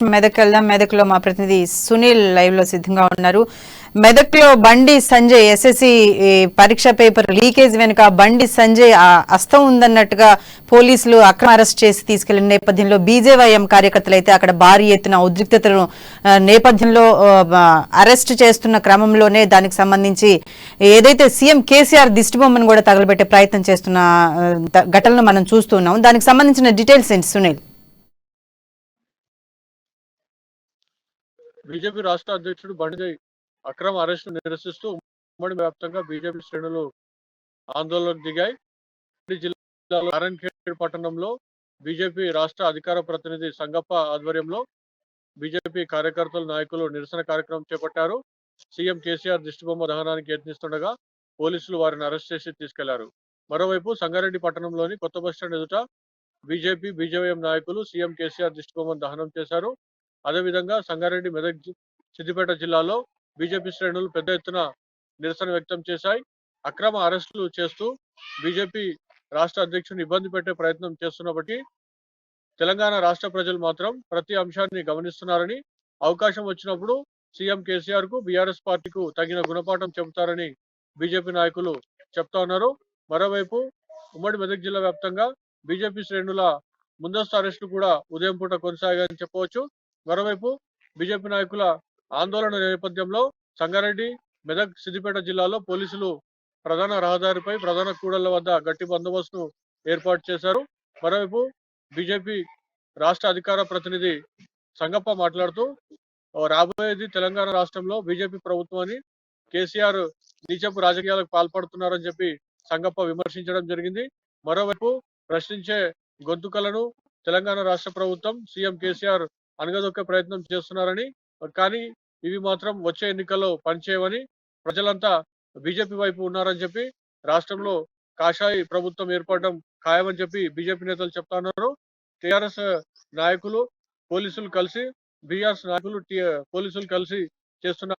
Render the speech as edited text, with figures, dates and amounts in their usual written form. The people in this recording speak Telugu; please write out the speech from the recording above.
మెదక్ వెళ్దాం. మెదక్లో మా ప్రతినిధి సునీల్ లైవ్ లో సిద్ధంగా ఉన్నారు. మెదక్లో బండి సంజయ్ ఎస్ఎస్సి పరీక్ష పేపర్ లీకేజ్ వెనుక బండి సంజయ్ అస్తం ఉందన్నట్టుగా పోలీసులు అక్రమ అరెస్ట్ చేసి తీసుకెళ్లిన నేపథ్యంలో బీజేవైఎం కార్యకర్తలు అయితే అక్కడ భారీ ఎత్తున ఉద్రిక్తతను నేపథ్యంలో అరెస్ట్ చేస్తున్న క్రమంలోనే దానికి సంబంధించి ఏదైతే సీఎం కేసీఆర్ దిష్టిబొమ్మను కూడా తగలబెట్టే ప్రయత్నం చేస్తున్న ఘటనలు మనం చూస్తున్నాం. దానికి సంబంధించిన డీటెయిల్స్ ఏంటి సునీల్? బీజేపీ రాష్ట్ర అధ్యక్షుడు బండి అక్రమ అరెస్టు నిరసిస్తూ ఉమ్మడి వ్యాప్తంగా బీజేపీ శ్రేణులు ఆందోళనకు దిగాయి. జిల్లాలో నారాయణఖేడ్ పట్టణంలో బీజేపీ రాష్ట్ర అధికార ప్రతినిధి సంగప్ప ఆధ్వర్యంలో బీజేపీ కార్యకర్తలు నాయకులు నిరసన కార్యక్రమం చేపట్టారు. సీఎం కేసీఆర్ దిష్టిబొమ్మ దహనానికి యత్నిస్తుండగా పోలీసులు వారిని అరెస్ట్ చేసి తీసుకెళ్లారు. మరోవైపు సంగారెడ్డి పట్టణంలోని కొత్త బస్టాండ్ ఎదుట బీజేపీ బీజేవైఎం నాయకులు సీఎం కేసీఆర్ దిష్టిబొమ్మను దహనం చేశారు. అదేవిధంగా సంగారెడ్డి, మెదక్, సిద్దిపేట జిల్లాలో బీజేపీ శ్రేణులు పెద్ద ఎత్తున నిరసన వ్యక్తం చేశాయి. అక్రమ అరెస్టులు చేస్తూ బీజేపీ రాష్ట్ర అధ్యక్షుని ఇబ్బంది పెట్టే ప్రయత్నం చేస్తున్నప్పటికీ తెలంగాణ రాష్ట్ర ప్రజలు మాత్రం ప్రతి అంశాన్ని గమనిస్తున్నారని, అవకాశం వచ్చినప్పుడు సీఎం కేసీఆర్ కు బీఆర్ఎస్ పార్టీకు తగిన గుణపాఠం చెబుతారని బీజేపీ నాయకులు చెప్తా ఉన్నారు. మరోవైపు ఉమ్మడి మెదక్ జిల్లా వ్యాప్తంగా బీజేపీ శ్రేణుల ముందస్తు అరెస్టులు కూడా ఉదయం పూట కొనసాగాయని చెప్పవచ్చు. మరోవైపు బీజేపీ నాయకుల ఆందోళన నేపథ్యంలో సంగారెడ్డి, మెదక్, సిద్దిపేట జిల్లాలో పోలీసులు ప్రధాన రహదారిపై ప్రధాన కూడళ్ల వద్ద గట్టి బందోబస్తును ఏర్పాటు చేశారు. మరోవైపు బీజేపీ రాష్ట్ర అధికార ప్రతినిధి సంగప్ప మాట్లాడుతూ రాబోయేది తెలంగాణ రాష్ట్రంలో బీజేపీ ప్రభుత్వం అని, కేసీఆర్ నీచపు రాజకీయాలకు పాల్పడుతున్నారని చెప్పి సంగప్ప విమర్శించడం జరిగింది. మరోవైపు ప్రశ్నించే గొంతుకలను తెలంగాణ రాష్ట్ర ప్రభుత్వం, సీఎం కేసీఆర్ అణగదొక్కే ప్రయత్నం చేస్తున్నారని, కానీ ఇవి మాత్రం వచ్చే ఎన్నికల్లో పనిచేయవని, ప్రజలంతా బీజేపీ వైపు ఉన్నారని చెప్పి రాష్ట్రంలో కాషాయి ప్రభుత్వం ఏర్పడడం ఖాయమని చెప్పి బీజేపీ నేతలు చెప్తా ఉన్నారు. టీఆర్ఎస్ నాయకులు పోలీసులు కలిసి, బీఆర్ఎస్ నాయకులు పోలీసులు కలిసి చేస్తున్న